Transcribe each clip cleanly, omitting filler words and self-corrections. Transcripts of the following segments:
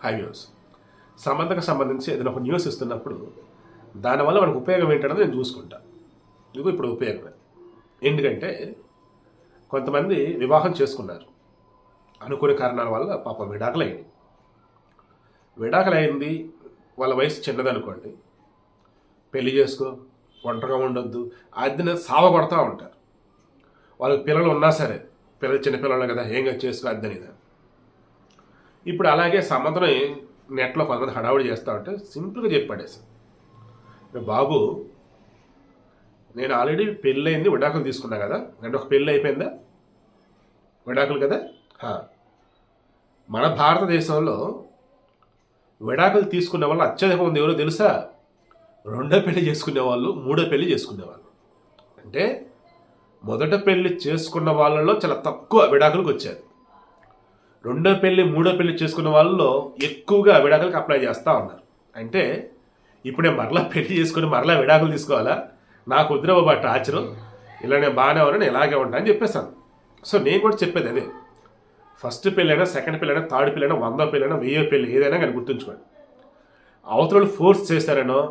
హైవ్యూస్ సమంతకు సంబంధించి ఏదైనా ఒక న్యూస్ ఇస్తున్నప్పుడు దానివల్ల మనకు ఉపయోగం ఏంటనేది నేను చూసుకుంటా. ఇది ఇప్పుడు ఉపయోగమే. ఎందుకంటే కొంతమంది వివాహం చేసుకున్నారు, అనుకోని కారణాల వల్ల పాపం విడాకులైంది. వాళ్ళ వయసు చిన్నదనుకోండి, పెళ్లి చేసుకో, ఒంటరిగా ఉండొద్దు, అది సావ కొడతా ఉంటారు. వాళ్ళకి పిల్లలు ఉన్నా సరే, చిన్నపిల్లలు కదా, ఏం చేసుకో అద్దని. ఇప్పుడు అలాగే సంబంధం నెట్లో కొంతమంది హడావుడి చేస్తూ ఉంటే సింపుల్గా చెప్పాడేసి, బాబు నేను ఆల్రెడీ పెళ్ళయింది, విడాకులు తీసుకున్నా కదా, అంటే ఒక పెళ్ళి అయిపోయిందా, విడాకులు కదా. మన భారతదేశంలో విడాకులు తీసుకునే వాళ్ళు అత్యధిక మంది ఎవరో తెలుసా? రెండో పెళ్లి చేసుకునే వాళ్ళు, మూడో పెళ్లి చేసుకునేవాళ్ళు. అంటే మొదట పెళ్లి చేసుకున్న వాళ్ళలో చాలా తక్కువ విడాకులకు వచ్చేది. రెండో పెళ్లి, మూడో పెళ్లి చేసుకున్న వాళ్ళలో ఎక్కువగా విడాకులకు అప్లై చేస్తూ ఉన్నారు. అంటే ఇప్పుడు నేను మరలా పెళ్లి చేసుకుని మరలా విడాకులు తీసుకోవాలా, నాకు వదిలేబాబా టార్చరు, ఇలా నేను బాగానే ఉన్నా, నేను ఇలాగే ఉంటా అని చెప్పేశాను. సో నేను కూడా చెప్పేది అదే, ఫస్ట్ పెళ్ళైనా, సెకండ్ పెళ్ళైనా, థర్డ్ పెళ్ళైనా, 100వ పెళ్ళైనా, 1000వ పెళ్ళి ఏదైనా కానీ గుర్తుంచుకోండి, అవతల ఫోర్స్ చేశారనో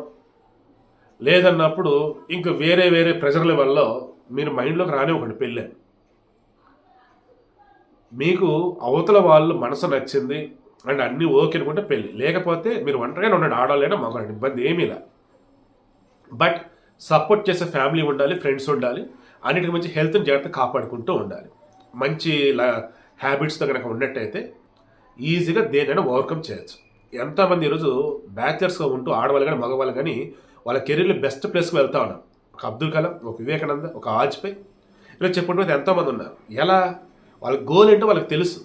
లేదన్నప్పుడు ఇంక వేరే వేరే ప్రెజర్ల వల్ల మీరు మైండ్లోకి రానివ్వకండి పెళ్ళి. మీకు అవతల వాళ్ళు మనసు నచ్చింది అండ్ అన్నీ ఓకే అనుకుంటే పెళ్ళి, లేకపోతే మీరు ఒంటరిగానే ఉండండి, ఆడవాళ్ళైనా మగవాళ్ళైనా ఇబ్బంది ఏమీలా. బట్ సపోర్ట్ చేసే ఫ్యామిలీ ఉండాలి, ఫ్రెండ్స్ ఉండాలి, అన్నిటికి మంచి హెల్త్ని జాగ్రత్త కాపాడుకుంటూ ఉండాలి. మంచి హ్యాబిట్స్తో కనుక ఉన్నట్టయితే ఈజీగా దేనైనా ఓవర్కమ్ చేయొచ్చు. ఎంతమంది ఈరోజు బ్యాచిలర్స్గా ఉంటూ ఆడవాళ్ళు కానీ మగవాళ్ళు కానీ వాళ్ళ కెరీర్లో బెస్ట్ ప్లేస్కి వెళ్తూ ఉన్నారు. ఒక అబ్దుల్ కలాం, ఒక వివేకానంద, ఒక వాజ్పేయి, ఇలా చెప్పుకుంటే ఎంతోమంది ఉన్నారు. ఎలా? వాళ్ళ గోల్ ఏంటో వాళ్ళకి తెలుసు.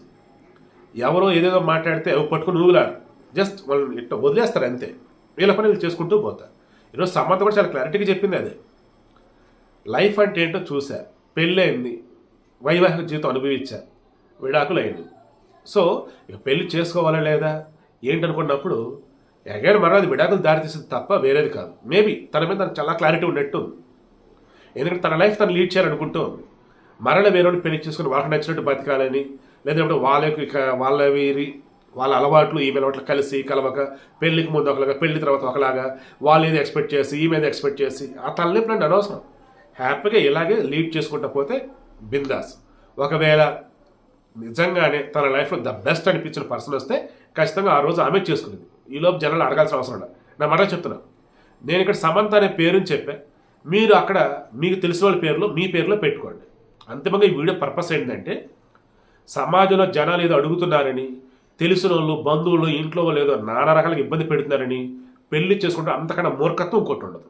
ఎవరో ఏదేదో మాట్లాడితే పట్టుకుని నువ్వులాడు, జస్ట్ వాళ్ళని ఇట్లా వదిలేస్తారు అంతే, వీళ్ళ పని వీళ్ళు చేసుకుంటూ పోతారు. ఈరోజు సమంత కూడా చాలా క్లారిటీగా చెప్పింది అదే. లైఫ్ అంటే ఏంటో చూసా, పెళ్ళి అయింది, వైవాహిక జీవితం అనుభవించా, విడాకులు అయింది. సో ఇక పెళ్లి చేసుకోవాలా లేదా ఏంటనుకున్నప్పుడు ఎగైన్ మరలా అది విడాకులు దారితీసింది తప్ప వేరేది కాదు. మేబీ తన మీద తనకు చాలా క్లారిటీ ఉన్నట్టు ఉంది, ఎందుకంటే తన లైఫ్ తను లీడ్ చేయాలనుకుంటూ ఉంది. మరలా వేరే పెళ్లి చేసుకుని వాళ్ళకి నచ్చినట్టు బతకాలని, లేదంటే వాళ్ళకి వాళ్ళ అలవాట్లు ఈమె అలవాట్లు కలిసి కలవక, పెళ్లికి ముందు ఒకలాగా, పెళ్లి తర్వాత ఒకలాగా, వాళ్ళు ఏది ఎక్స్పెక్ట్ చేసి ఈమె ఎక్స్పెక్ట్ చేసి ఆ తలనొప్పి అంటే అనవసరం. హ్యాపీగా ఇలాగే లీడ్ చేసుకుంటూ పోతే బిందాస్. ఒకవేళ నిజంగానే తన లైఫ్లో ద బెస్ట్ అనిపించిన పర్సన్ వస్తే ఖచ్చితంగా ఆ రోజు ఆమె చేసుకునేది. ఈలోపు జనాలు అడగాల్సిన అవసరం లేదు. నా మాట చెప్తున్నా, నేను ఇక్కడ సమంత అనే పేరుని చెప్పా, మీరు అక్కడ మీకు తెలిసిన వాళ్ళ పేరులో మీ పేరులో పెట్టుకోండి. అంతిమంగా ఈ వీడియో పర్పస్ ఏంటంటే, సమాజంలో జనాలు ఏదో అడుగుతున్నారని, తెలిసిన వాళ్ళు, బంధువులు, ఇంట్లో వాళ్ళు ఏదో నానా రకాలుగా ఇబ్బంది పెడుతున్నారని పెళ్లి చేసుకుంటే అంతకన్నా మూర్ఖత్వం ఇంకోటి ఉండదు.